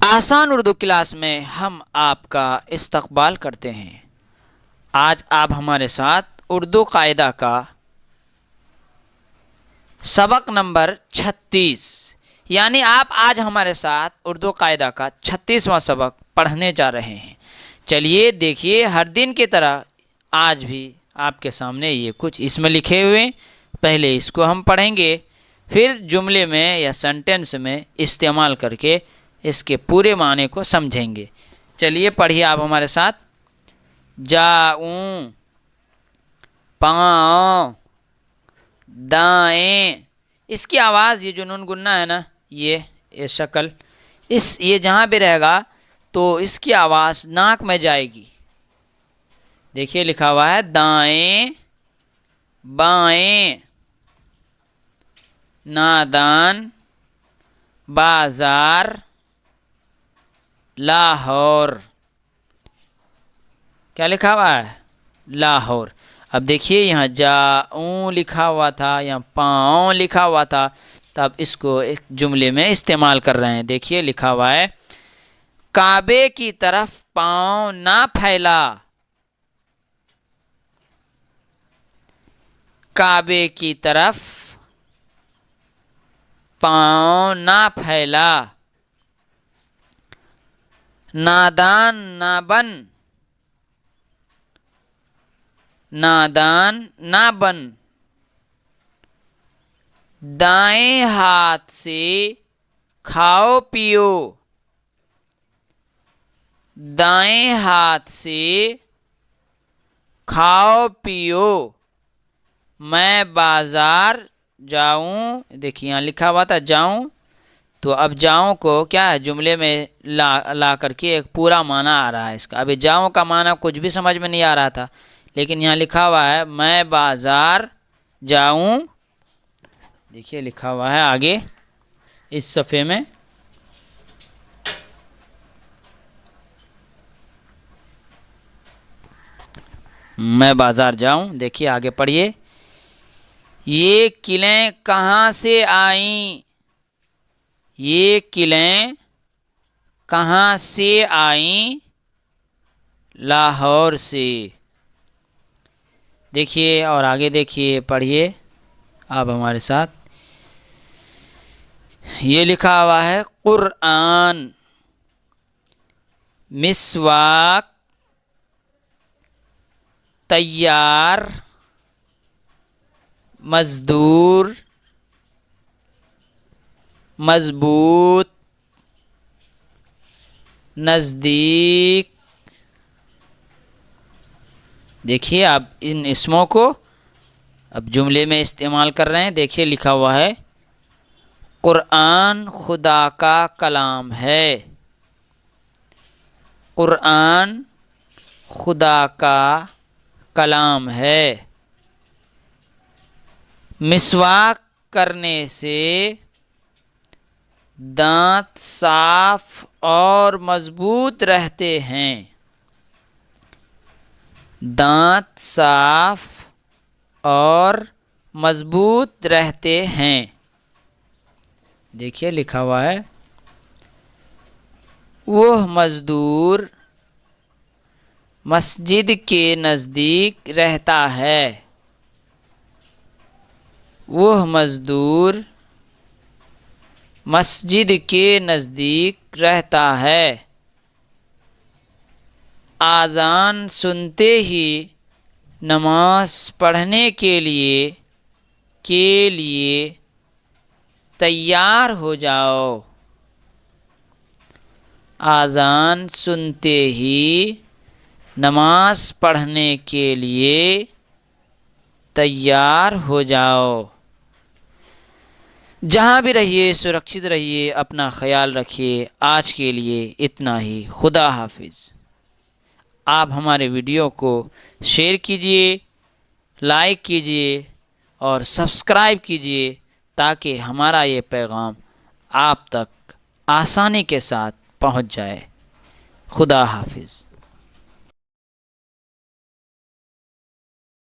آسان اردو کلاس میں ہم آپ کا استقبال کرتے ہیں۔ آج آپ ہمارے ساتھ اردو قاعدہ کا سبق نمبر 36 یعنی آپ آج ہمارے ساتھ اردو قاعدہ کا 36واں سبق پڑھنے جا رہے ہیں۔ چلیے دیکھیے، ہر دن کی طرح آج بھی آپ کے سامنے یہ کچھ اس میں لکھے ہوئے، پہلے اس کو ہم پڑھیں گے، پھر جملے میں یا سینٹنس میں استعمال کر کے اس کے پورے معنی کو سمجھیں گے۔ چلیے پڑھیے آپ ہمارے ساتھ۔ جاؤں، پاؤں، دائیں، اس کی آواز، یہ جو نون گننا ہے نا، یہ شکل، یہ جہاں بھی رہے گا تو اس کی آواز ناک میں جائے گی۔ دیکھیے لکھا ہوا ہے دائیں بائیں، نادان، بازار، لاہور۔ کیا لکھا ہوا ہے؟ لاہور۔ اب دیکھیے یہاں جاؤں لکھا ہوا تھا، یہاں پاؤں لکھا ہوا تھا، تب اس کو ایک جملے میں استعمال کر رہے ہیں۔ دیکھیے لکھا ہوا ہے کعبے کی طرف پاؤں نہ پھیلا، کعبے کی طرف پاؤں نہ پھیلا، نادان نہ بن، نادان نہ بن، دائیں ہاتھ سے کھاؤ پیو، دائیں ہاتھ سے کھاؤ پیو، میں بازار جاؤں۔ دیکھیے یہاں لکھا ہوا تھا جاؤں، تو اب جاؤں کو کیا ہے جملے میں لا کر کے ایک پورا معنی آ رہا ہے اس کا۔ ابھی جاؤں کا معنی کچھ بھی سمجھ میں نہیں آ رہا تھا، لیکن یہاں لکھا ہوا ہے میں بازار جاؤں۔ دیکھیے لکھا ہوا ہے آگے اس صفحے میں، میں بازار جاؤں۔ دیکھیے آگے پڑھیے، یہ قلعیں کہاں سے آئیں، یہ قلعیں کہاں سے آئیں، لاہور سے۔ دیکھیے اور آگے دیکھیے، پڑھیے آپ ہمارے ساتھ، یہ لکھا ہوا ہے قرآن، مسواک، تیار، مزدور، مضبوط، نزدیک۔ دیکھیے آپ ان اسموں کو اب جملے میں استعمال کر رہے ہیں۔ دیکھیے لکھا ہوا ہے قرآن خدا کا کلام ہے، قرآن خدا کا کلام ہے، مسواک کرنے سے دانت صاف اور مضبوط رہتے ہیں، دانت صاف اور مضبوط رہتے ہیں۔ دیکھیے لکھا ہوا ہے وہ مزدور مسجد کے نزدیک رہتا ہے، وہ مزدور مسجد کے نزدیک رہتا ہے، اذان سنتے ہی نماز پڑھنے کے لیے تیار ہو جاؤ، اذان سنتے ہی نماز پڑھنے کے لیے تیار ہو جاؤ۔ جہاں بھی رہیے سرکشت رہیے، اپنا خیال رکھیے۔ آج کے لیے اتنا ہی، خدا حافظ۔ آپ ہمارے ویڈیو کو شیئر کیجئے، لائک کیجئے اور سبسکرائب کیجئے تاکہ ہمارا یہ پیغام آپ تک آسانی کے ساتھ پہنچ جائے۔ خدا حافظ۔